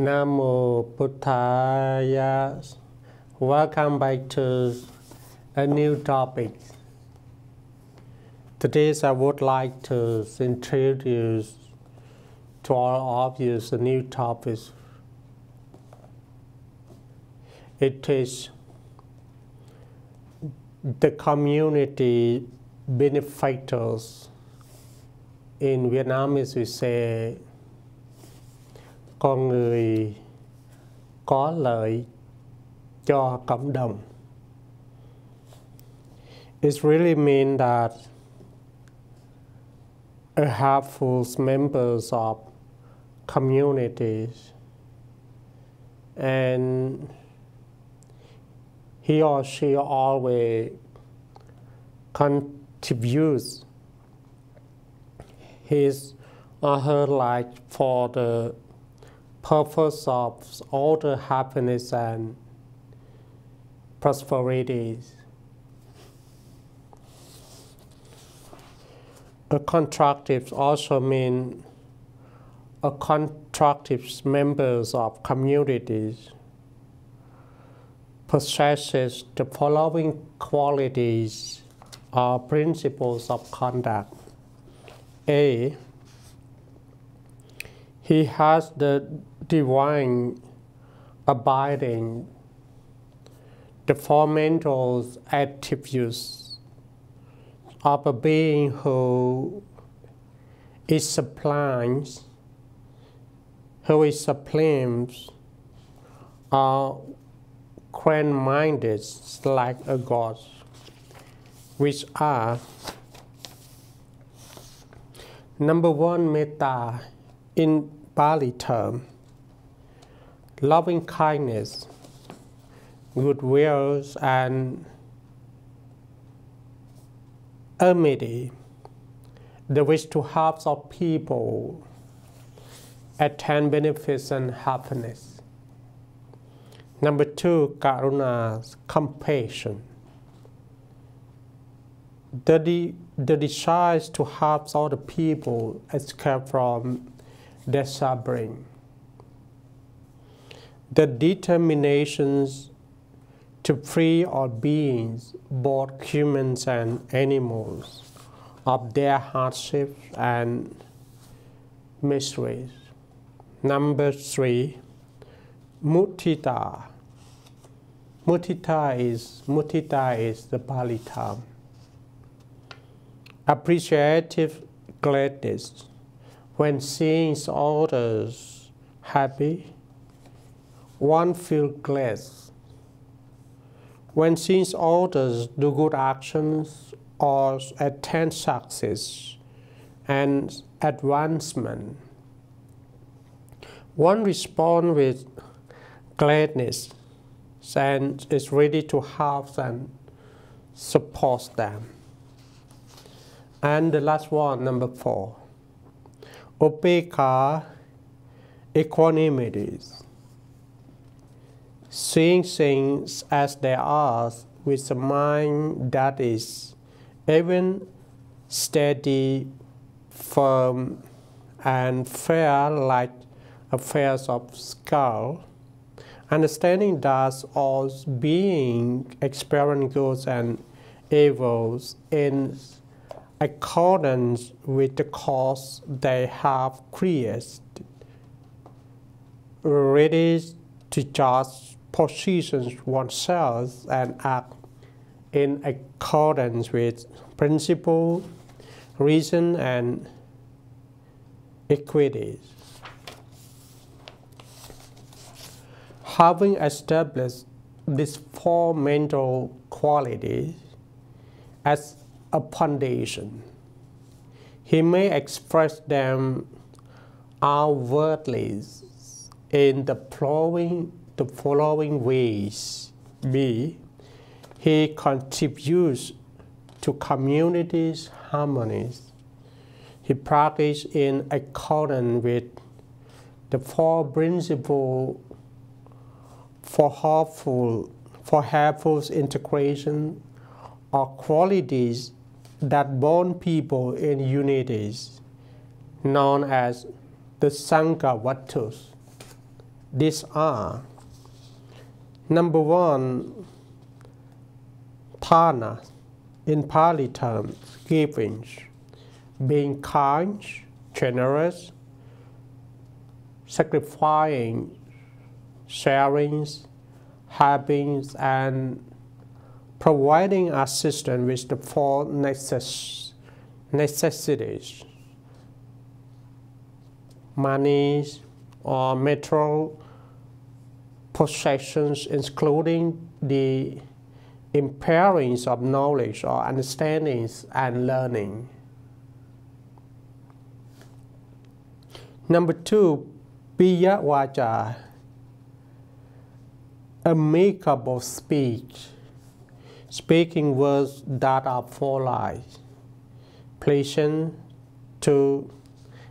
Namo Buddhaya. Welcome back to a new topic. Today I would like to introduce to all of you a new topic. It is the community benefactors. In Vietnamese we say con người có lợi cho cộng đồng. It really means that a helpful members of communities, and he or she always contributes his or her life for the purpose of all the happiness and prosperity. A constructive also means a constructive members of communities possesses the following qualities or principles of conduct. A. He has the divine abiding, the fundamental attributes of a being who is sublime, or grand-minded like a god, which are: number one, metta, in Pali term, loving kindness, goodwill, and amity, the wish to help of people attain benefits and happiness. Number two, karuna, compassion, the desire to help other people escape from their suffering. The determinations to free all beings, both humans and animals, of their hardships and miseries. Number three, mudita. Mudita is the Pali term. Appreciative gladness. When seeing others happy, one feels glad. When seeing others do good actions or attain success and advancement, one responds with gladness and is ready to help and support them. And the last one, number four, upeka, equanimity, seeing things as they are with a mind that is even, steady, firm, and fair like affairs of skull, understanding that all beings experience good and evils in accordance with the cause they have created, ready to just position oneself and act in accordance with principle, reason, and equity. Having established these four mental qualities as a foundation, he may express them outwardly in the following ways. B. He contributes to communities' harmonies. He practices in accordance with the four principles for helpful integration, or qualities that bond people in unities, known as the Sangha Vatus. These are: number one, Dharma, in Pali terms, giving, being kind, generous, sacrificing, sharing, helping, and providing assistance with the four necessities: money or material possessions, including the imparings of knowledge or understandings and learning. Number two, Piya Vacha, amicable speech, speaking words that are polite, pleasant to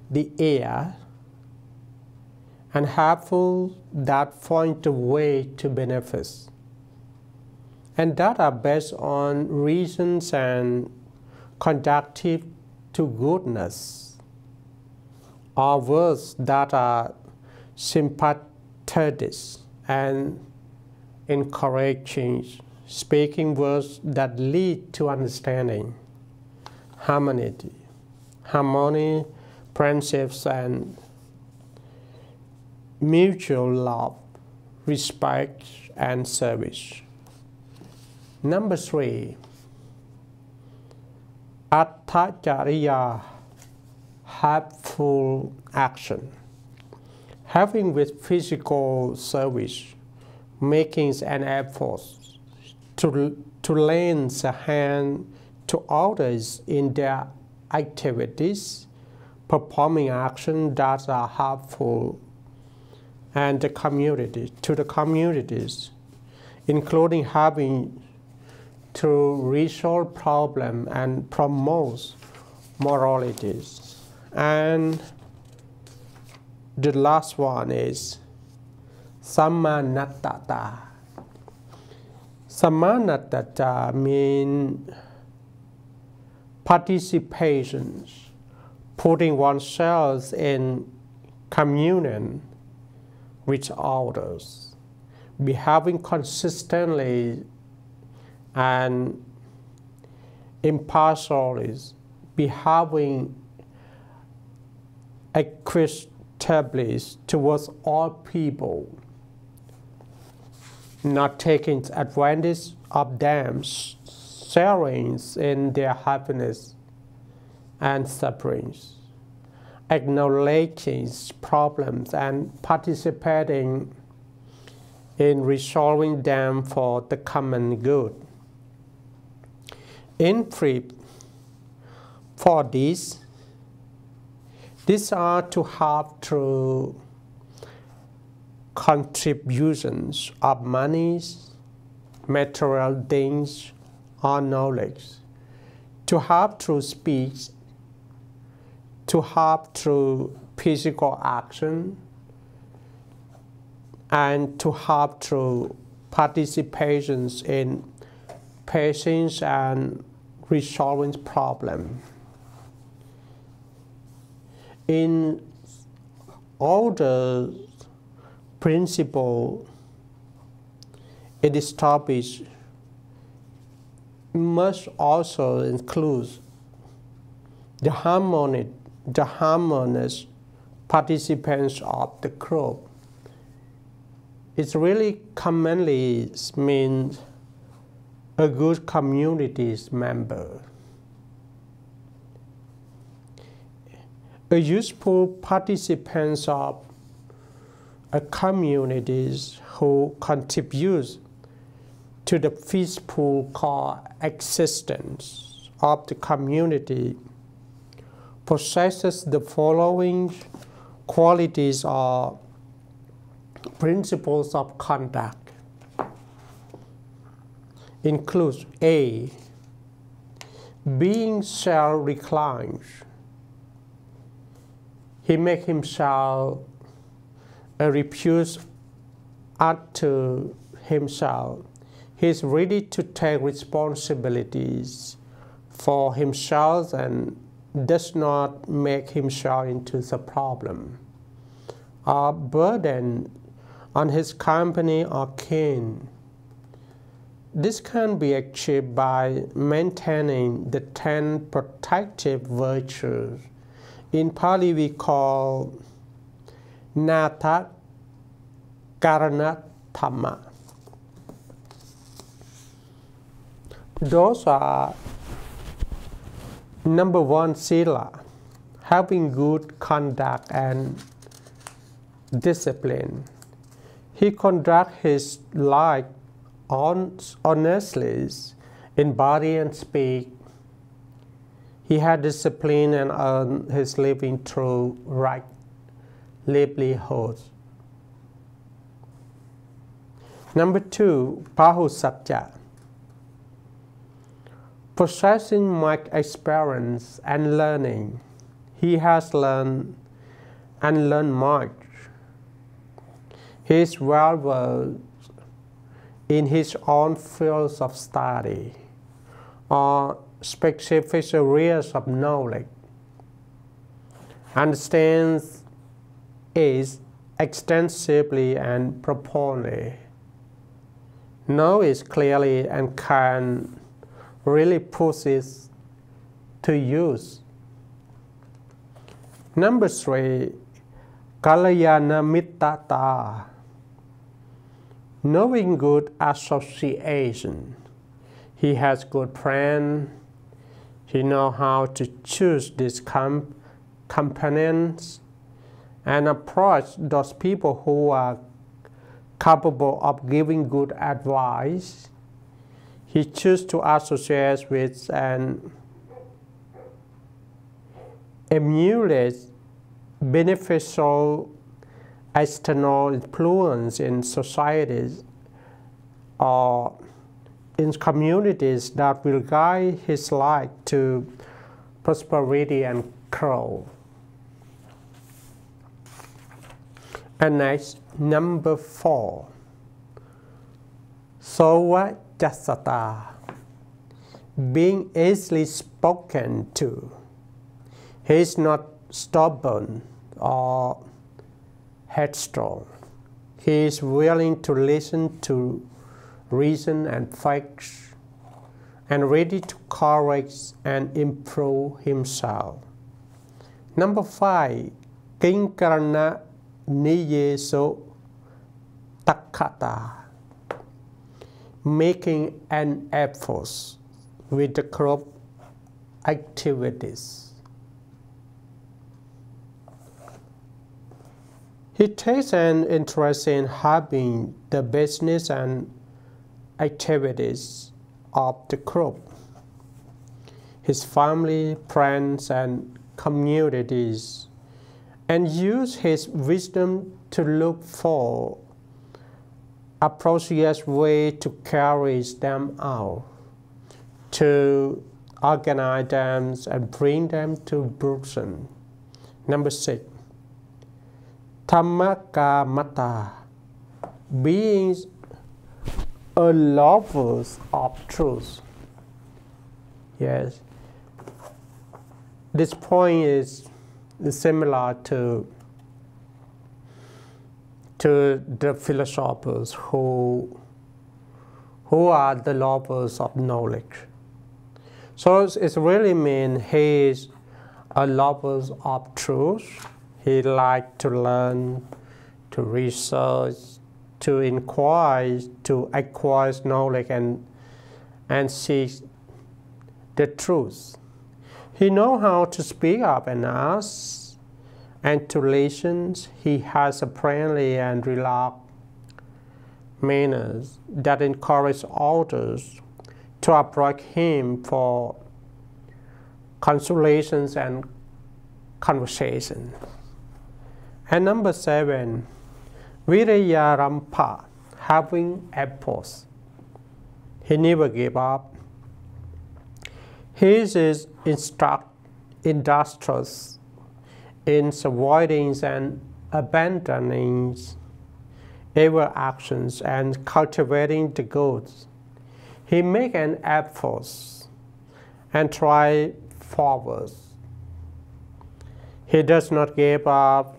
the ear, and helpful, that point the way to benefits, and that are based on reasons and conducive to goodness, or words that are sympathetic and encouraging, speaking words that lead to understanding, harmony, friendships, and mutual love, respect, and service. Number three, Attachariya, helpful action, having with physical service, making an effort to lend a hand to others in their activities, performing actions that are helpful and the community, to the communities, including having to resolve problems and promote moralities. And the last one is Samanattata. Samanattata means participation, putting oneself in communion with others, behaving consistently and impartially, behaving equitably towards all people, not taking advantage of them, sharing in their happiness and sufferings, acknowledging problems and participating in resolving them for the common good. In brief, for these are to help through contributions of monies, material things, or knowledge, to help through speech, to help through physical action, and to help through participations in patience and resolving problems. In all the principles it established must also include the harmonious participants of the group. It really commonly means a good community's member. A useful participant of a community who contributes to the peaceful coexistence of the community possesses the following qualities or principles of conduct. Includes A, being self-reclined. He makes himself a refuge unto himself. He is ready to take responsibilities for himself and does not make himself into the problem or burden on his company or kin. This can be achieved by maintaining the 10 protective virtues. In Pali we call Natha Karana Dhamma. Those are number 1, Sila, having good conduct and discipline. He conducts his life honestly in body and speech. He had discipline and earned his living through right livelihood. Number 2, Sakya. Possessing much experience and learning, he has learned and learned much. He is well versed in his own fields of study or specific areas of knowledge, understands it extensively and profoundly, knows it clearly and can really put it to use. Number 3, Kalyana Mittata. Knowing good association. He has good friends. He knows how to choose these companions and approach those people who are capable of giving good advice. He chooses to associate with and emulate beneficial external influence in societies or in communities that will guide his life to prosperity and growth. And next, number 4, Sowa Jasata, being easily spoken to. He is not stubborn or headstrong. He is willing to listen to reason and facts and ready to correct and improve himself. Number 5, Kinkarana Niyeso Takkata, making an effort with the group activities. He takes an interest in having the business and activities of the group, his family, friends, and communities, and use his wisdom to look for appropriate way to carry them out, to organize them and bring them to fruition. Number 6, Dhammakamata, being a lover of truth. Yes, this point is similar to the philosophers who are the lovers of knowledge. So it really means he is a lover of truth. He likes to learn, to research, to inquire, to acquire knowledge and seek the truth. He knows how to speak up and ask, and to listen. He has a friendly and relaxed manners that encourage others to approach him for consultations and conversation. And number 7, Virayarampa, having efforts. He never gave up. He is industrious in avoiding and abandoning evil actions and cultivating the goods. He makes an effort and tries forward. He does not give up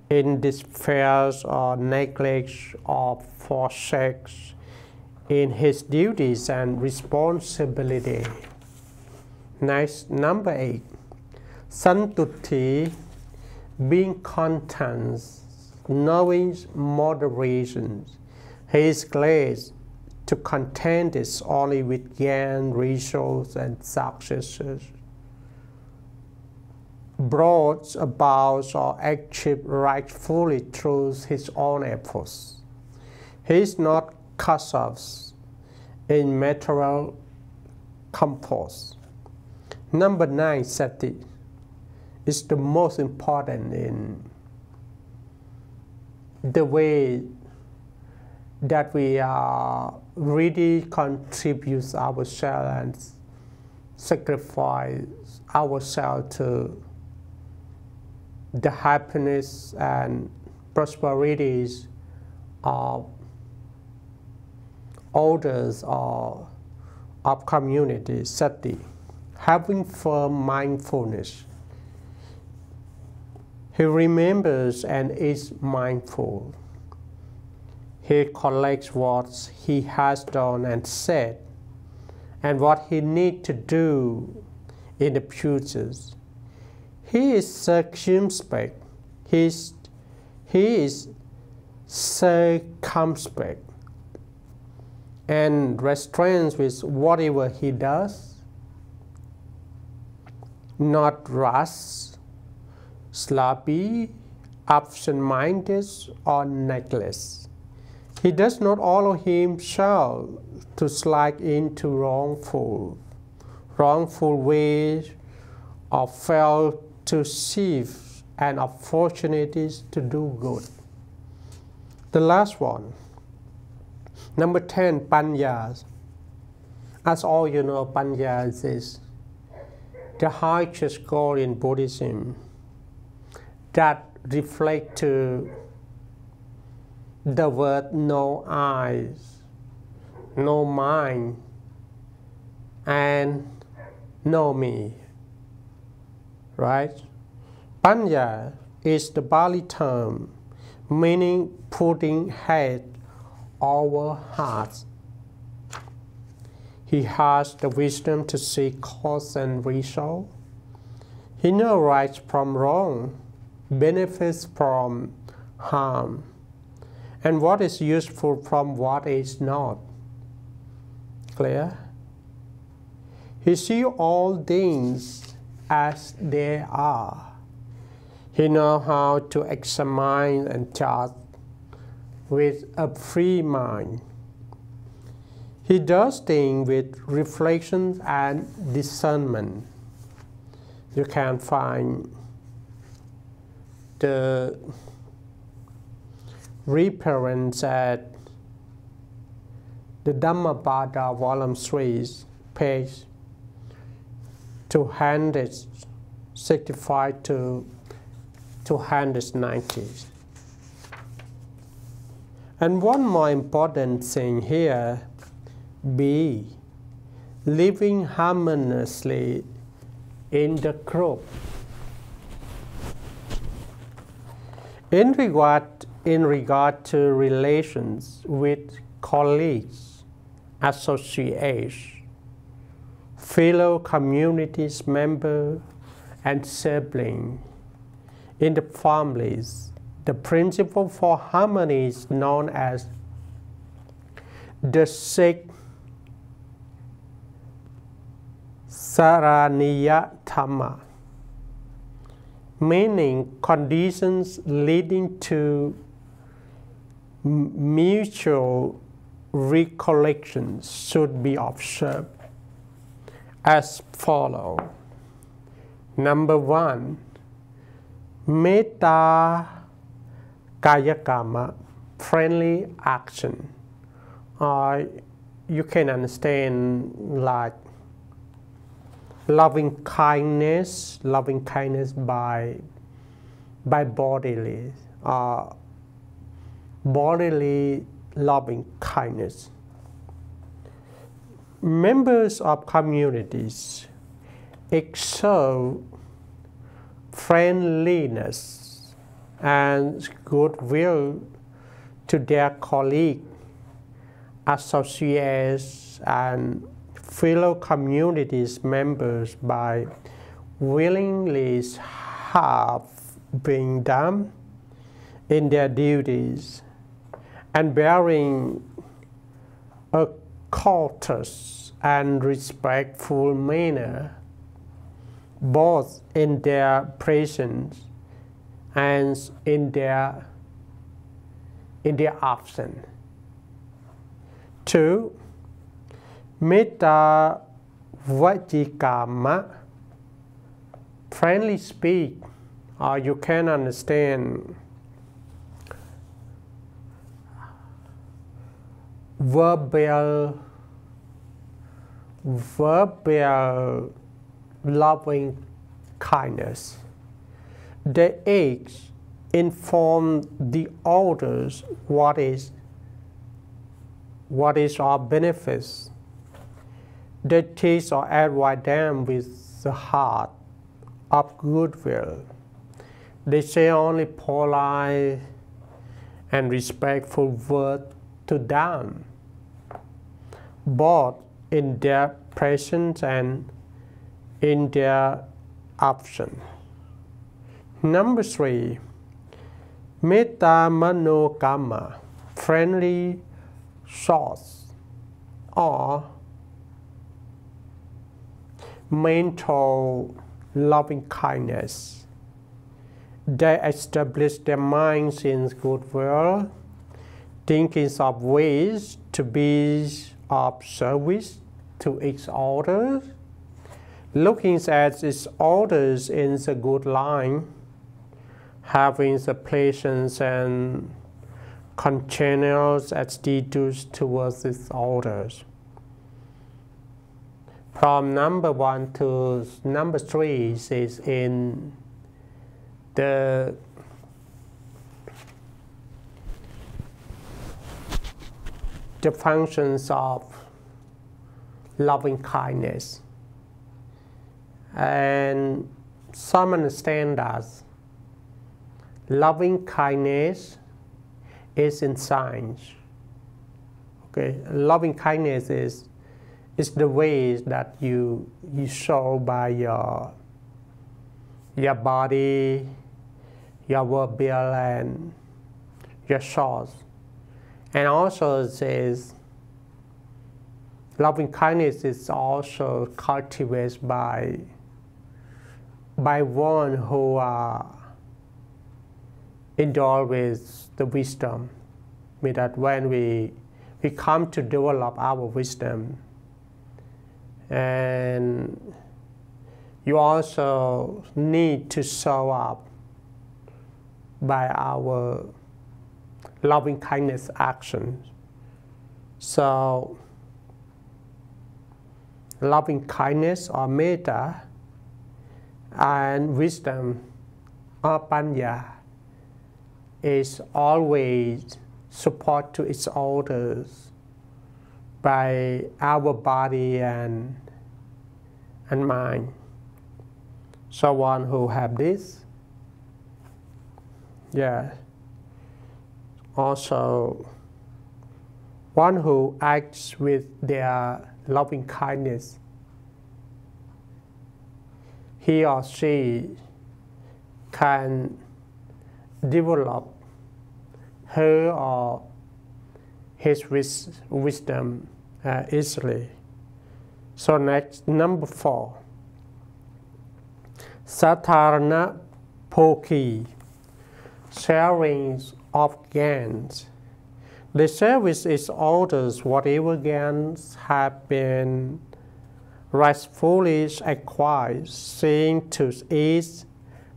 in despair or neglect or forsakes in his duties and responsibility. Next, number 8. Santuti, being content, knowing moderation. He is glad to content is only with gain, results, and successes. Brought about or achieved rightfully through his own efforts. He is not cast off in material comfort. Number 9, sati, is the most important in the way that we really contribute ourselves and sacrifice ourselves to the happiness and prosperities of others or of communities. Sati, having firm mindfulness. He remembers and is mindful. He collects what he has done and said, and what he needs to do in the future. He is circumspect. He is circumspect and restrains with whatever he does, not rash, sloppy, absent-minded, or neglectless. He does not allow himself to slide into wrongful ways, or fail to seize an opportunities to do good. The last one, number 10, panya. As all you know, panya is the highest goal in Buddhism that reflect to the word no eyes, no mind, and no me. Right? Panya is the Bali term meaning putting head over heart. He has the wisdom to see cause and result. He knows right from wrong, benefits from harm, and what is useful from what is not. Clear? He sees all things as they are. He knows how to examine and judge with a free mind. He does things with reflection and discernment. You can find the reference at the Dharma volume 3, page 265 to 290. And one more important thing here, be living harmoniously in the group. In regard to relations with colleagues, associates, fellow communities members, and siblings, in the families, the principle for harmony is known as the six Saraniya Dharma, meaning conditions leading to mutual recollections should be observed as follows. Number 1, metta kayakama, friendly action. You can understand like loving kindness by bodily loving kindness. Members of communities exert friendliness and goodwill to their colleagues, associates, and fellow communities members by willingly serving them in their duties and bearing a courteous and respectful manner, both in their presence and in their absence. 2. Metta vajikama, friendly speak, or you can understand verbal loving kindness. The acts inform the others what is our benefits. They teach or advise them with the heart of goodwill. They say only polite and respectful words to them, both in their presence and in their absence. Number 3, metta manokama, friendly thoughts or mental loving kindness. They establish their minds in goodwill, thinking of ways to be of service to each other, looking at its orders in the good line, having the patience and continuous attitudes towards its orders. From number 1 to number 3 is in the functions of loving kindness. And some understand that loving kindness is in signs. Okay, loving kindness is the ways that you show by your body, your verbal, and your thoughts. And also it says loving kindness is also cultivated by one who endowed with the wisdom. Means that when we come to develop our wisdom, and you also need to show up by our loving kindness actions. So loving kindness or metta and wisdom or panya is always support to its others by our body and mind. So one who have this, also one who acts with their loving kindness, he or she can develop her or his wisdom easily. So next, number 4, Satharana Pokhi, sharing of gains. The service is orders whatever gains have been rightfully acquired, seeing to it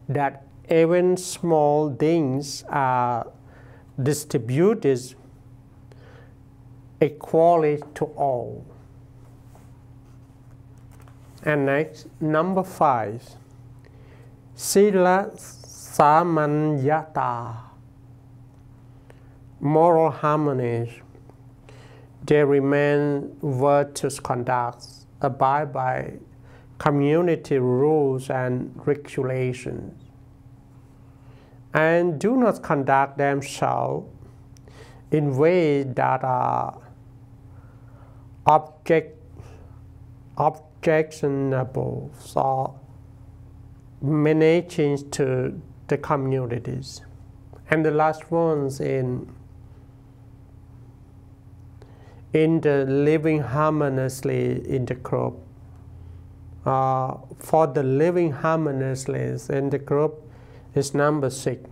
that even small things are distributed equally to all. And next, number 5, Sila Samanyata, moral harmony. They remain virtuous conduct, abide by community rules and regulations. and do not conduct themselves in ways that are objectionable or managing to the communities. And the last ones in the living harmoniously in the group. For the living harmoniously in the group is number 6.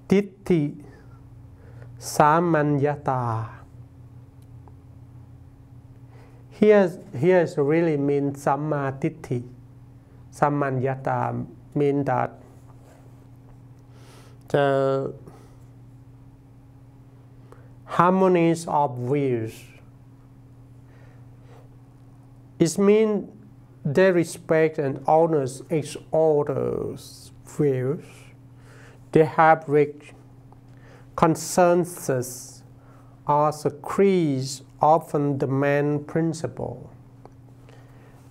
Tithi Samanyata. Here really means Samma Tithi. Samanyata means that the harmonies of views. It means they respect and honor each other's views. They have reached consensus as a creed, often the main principle.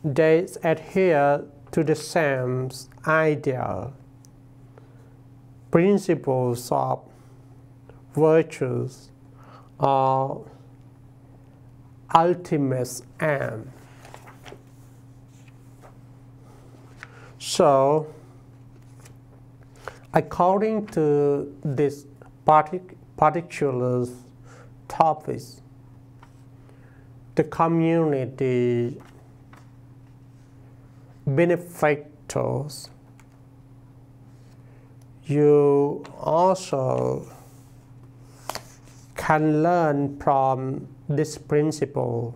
They adhere to the same ideal, principles of virtues, or ultimate aim. So, according to this particular topic, the community benefactors, you also can learn from this principle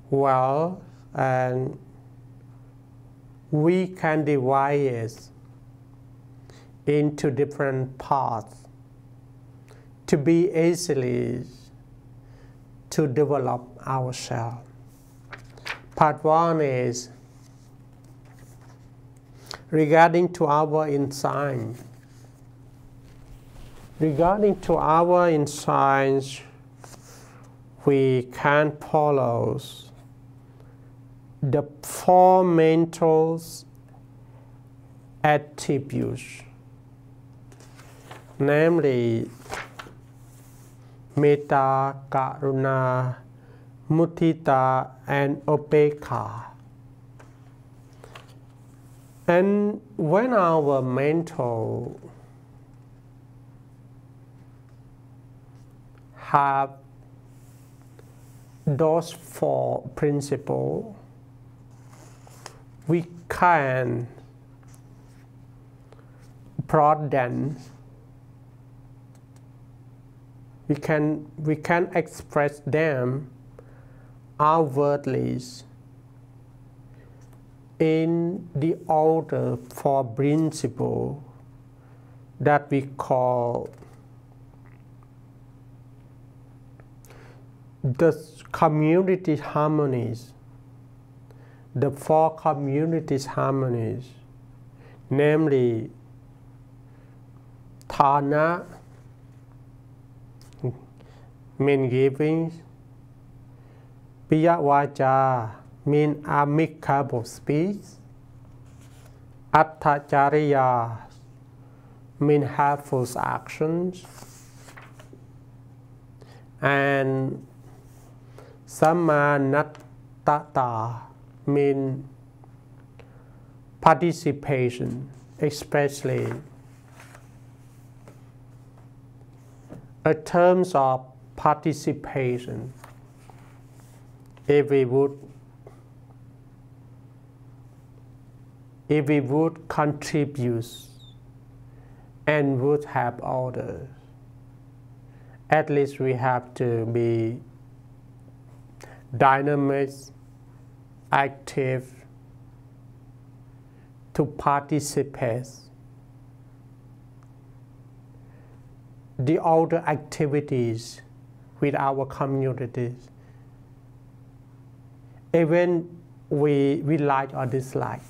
well, and we can divide it into different parts to be easily to develop ourselves. Part 1 is regarding to our insight. Regarding to our insights, we can follow the 4 mental attributes, namely metta, karuna, mudita, and upekha. And when our mental have those 4 principles, we can broaden, we can express them outwardly in the order 4 principles that we call the community harmonies, the 4 communities harmonies, namely Dharma, mean giving, Piyavaja, mean amicable speech, Attacharya, mean helpful actions, and Samanattata mean participation, especially in terms of participation. If we would contribute and would help others, at least we have to be dynamic, active, to participate. The other activities with our communities, even we like or dislike,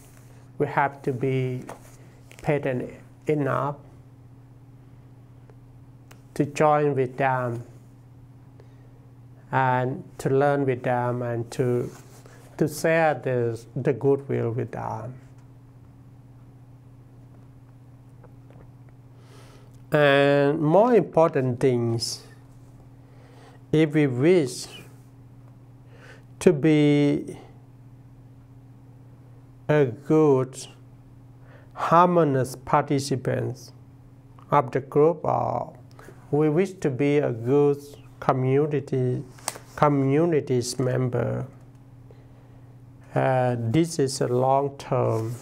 we have to be patient enough to join with them and to learn with them and to share the goodwill with them. And more important things, if we wish to be a good, harmonious participant of the group, or we wish to be a good community's member, this is a long term.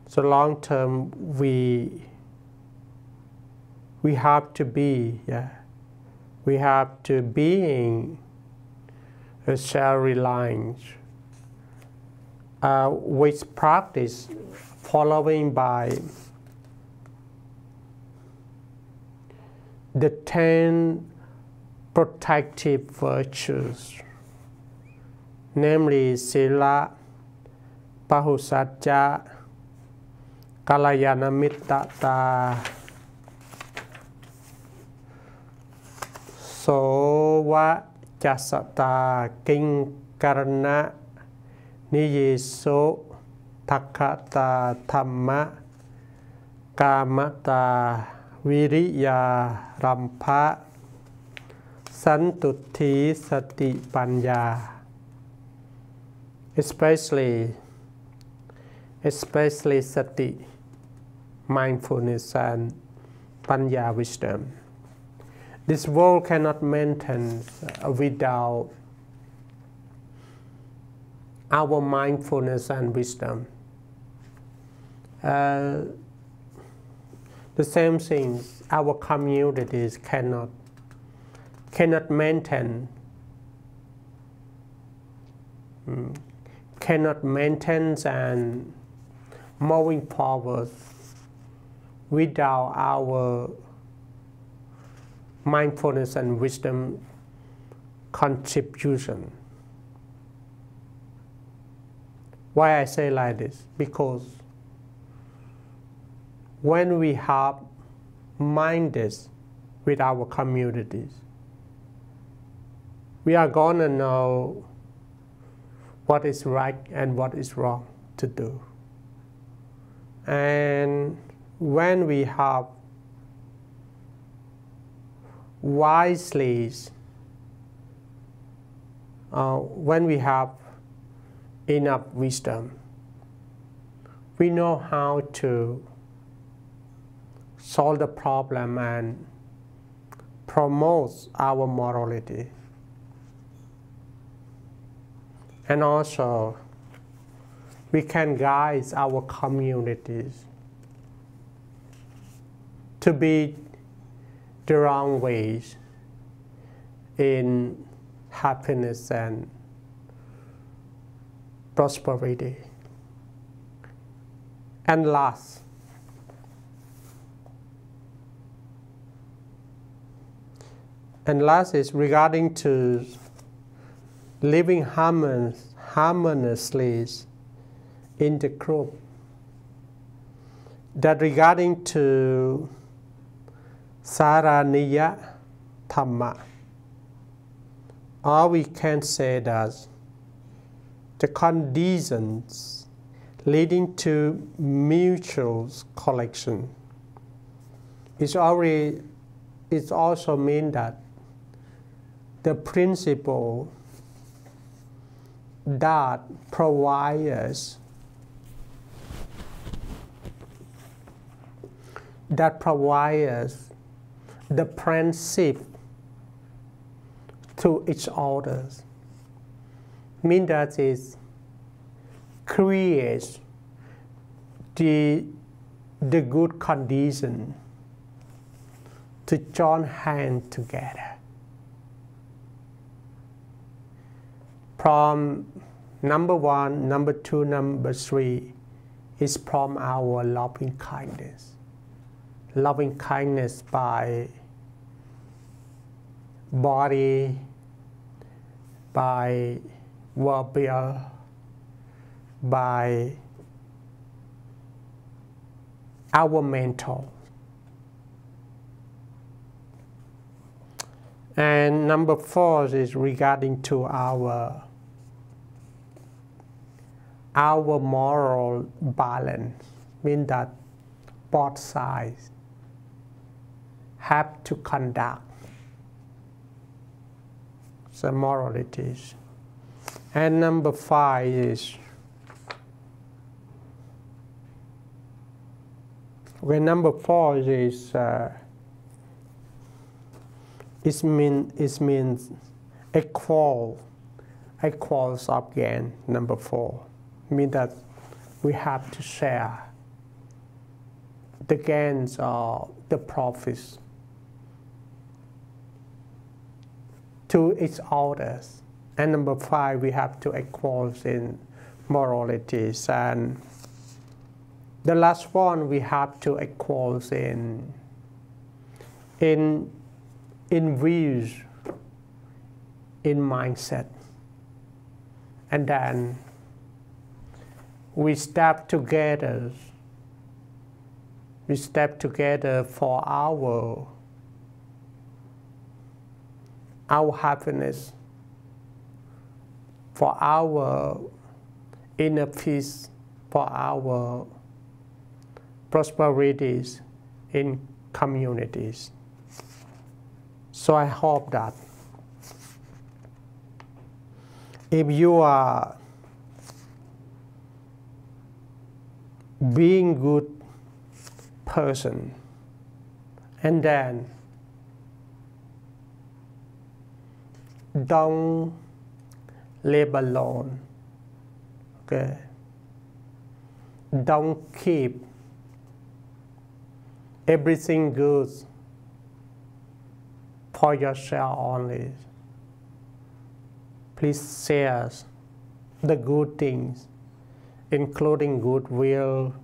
So long term, we have to be, we have to be a self-reliance, with practice following by the 10 protective virtues, namely Sila, Pahusatya, Kalayana Mittata, Sowa Jasata, Kinkarana, Niyeso, Takata, Dhamma, Kamata, Viriya, Rampa, Santuti, Sati, Panya. Especially Sati, mindfulness, and Panya, wisdom. This world cannot maintain without our mindfulness and wisdom. The same things, our communities cannot maintain and moving forward without our mindfulness and wisdom contribution. Why I say like this? Because when we have mindedness with our communities, we are going to know what is right and what is wrong to do. And when we have wisely, when we have enough wisdom, we know how to solve the problem and promote our morality. And also, we can guide our communities to be the wrong ways in happiness and prosperity. And last, is regarding to living harmoniously in the group. That regarding to Saraniya Dhamma, or we can say that the conditions leading to mutual collection it also means that the principle that provides the friendship to each other, means that it creates the good condition to join hands together. From number 1, number 2, number 3 is from our loving kindness. Loving kindness by body, by verbal, by our mental. And number 4 is regarding to our moral balance, means that both sides have to conduct the moralities. And number 5 is, number 4 is it means equals of gain. Number 4 means that we have to share the gains or the profits to each others. And number 5, we have to equals in moralities. And the last one, we have to equals in views, in mindset. And then we step together. We step together for our happiness, for our inner peace, for our prosperities in communities. So I hope that if you are being good person, and then don't live alone, okay? Don't keep everything good for yourself only. Please share the good things, including goodwill,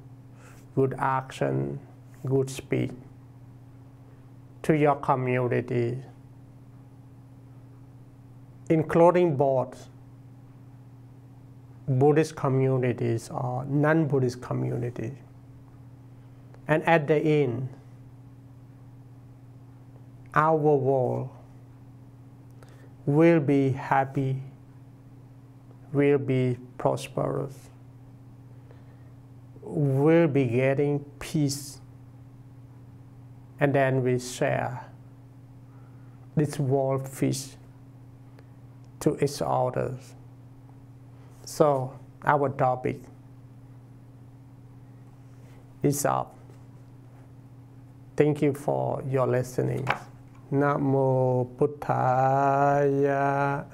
good action, good speech to your community, including both Buddhist communities or non-Buddhist communities. And at the end, our world will be happy, will be prosperous, will be getting peace, and then we share this world peace to each other. So our topic is up. Thank you for your listening. Namo Buddhaya.